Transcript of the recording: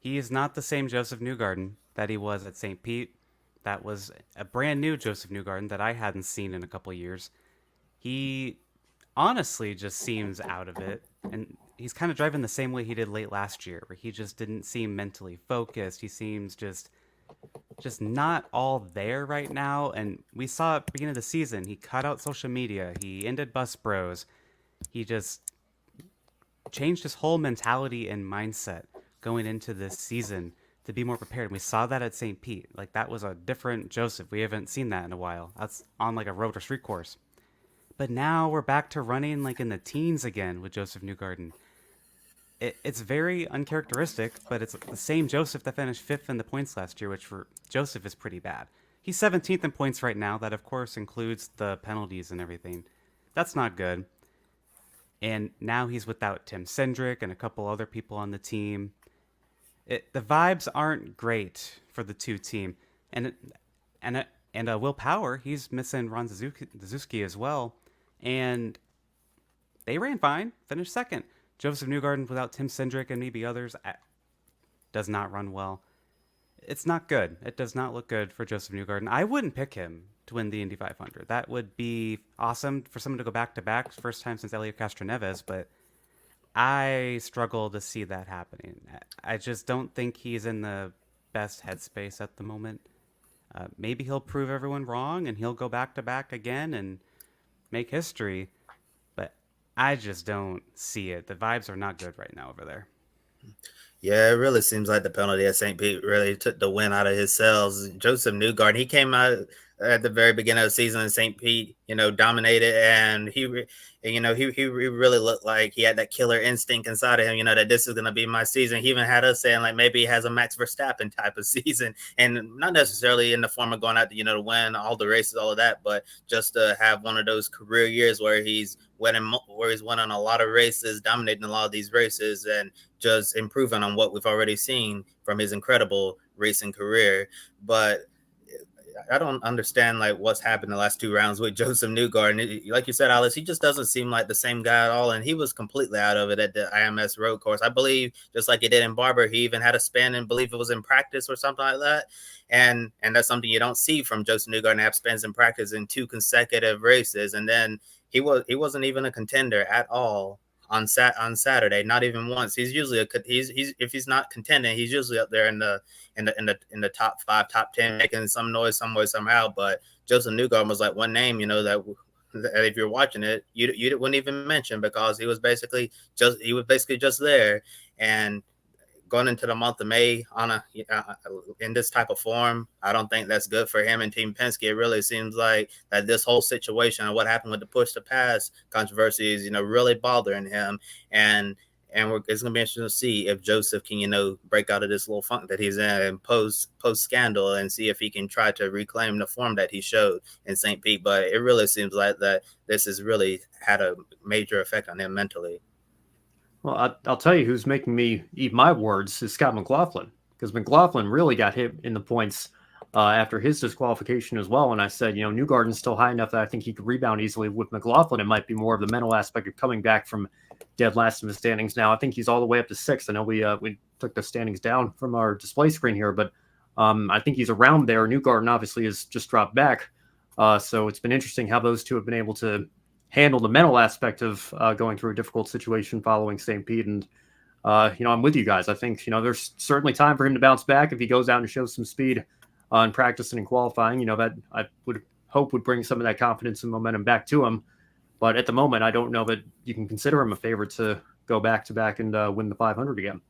He is not the same Josef Newgarden that he was at St. Pete. That was a brand new Josef Newgarden that I hadn't seen in a couple years. He honestly just seems out of it. And he's kind of driving the same way he did late last year, where he just didn't seem mentally focused. He seems just not all there right now. And we saw at the beginning of the season, he cut out social media. He ended Bus Bros. He just changed his whole mentality and mindset going into this season to be more prepared. And we saw that at St. Pete. Like that was a different Joseph. We haven't seen that in a while. That's on like a road or street course. But now we're back to running like in the teens again with Josef Newgarden. It's very uncharacteristic, but it's the same Joseph that finished fifth in the points last year, which for Joseph is pretty bad. He's 17th in points right now. That, of course, includes the penalties and everything. That's not good. And now he's without Tim Cindric and a couple other people on the team. The vibes aren't great for the two team, and Will Power, he's missing Ron Suzuki as well, and they ran fine, finished second. Joseph Newgarden without Tim Cindric and maybe others does not run well. It's not good. It does not look good for Joseph Newgarden. I wouldn't pick him to win the Indy 500. That would be awesome for someone to go back to back, first time since Elio Castroneves, but I struggle to see that happening. I just don't think he's in the best headspace at the moment. Maybe he'll prove everyone wrong and he'll go back to back again and make history, but I just don't see it. The vibes are not good right now over there. Yeah, it really seems like the penalty at St. Pete really took the wind out of his sails. Joseph Newgarden, he came out at the very beginning of the season in St. Pete, dominated, and he really looked like he had that killer instinct inside of him, that this is going to be my season. He even had us saying like maybe he has a Max Verstappen type of season, and not necessarily in the form of going out to win all the races, all of that, but just to have one of those career years where he's winning a lot of races, dominating a lot of these races, and just improving on what we've already seen from his incredible racing career. But I don't understand like what's happened the last two rounds with Joseph Newgarden. Like you said, Alice, he just doesn't seem like the same guy at all, and he was completely out of it at the IMS road course. I believe just like he did in Barber, he even had a spin and believe it was in practice or something like that. And that's something you don't see from Joseph Newgarden, have spins in practice in two consecutive races, and then he wasn't even a contender at all on Saturday, not even once. He's usually he's if he's not contending, he's usually up there in the top 5, top 10, making some noise some way somehow. But Joseph Newgarden was like one name, that if you're watching it, you wouldn't even mention, because he was basically just there. And going into the month of May in this type of form, I don't think that's good for him and Team Penske. It really seems like that this whole situation and what happened with the push to pass controversy is, really bothering him. And it's going to be interesting to see if Joseph can, break out of this little funk that he's in and post scandal, and see if he can try to reclaim the form that he showed in St. Pete. But it really seems like that this has really had a major effect on him mentally. Well, I'll tell you who's making me eat my words is Scott McLaughlin, because McLaughlin really got hit in the points after his disqualification as well. And I said, Newgarden's still high enough that I think he could rebound easily. With McLaughlin, it might be more of the mental aspect of coming back from dead last in the standings. Now, I think he's all the way up to 6th. I know we took the standings down from our display screen here, but I think he's around there. Newgarden obviously has just dropped back. So it's been interesting how those two have been able to handle the mental aspect of going through a difficult situation following St. Pete. And, I'm with you guys. I think, there's certainly time for him to bounce back if he goes out and shows some speed in practice and in qualifying. That I would hope would bring some of that confidence and momentum back to him. But at the moment, I don't know that you can consider him a favorite to go back to back and win the 500 again.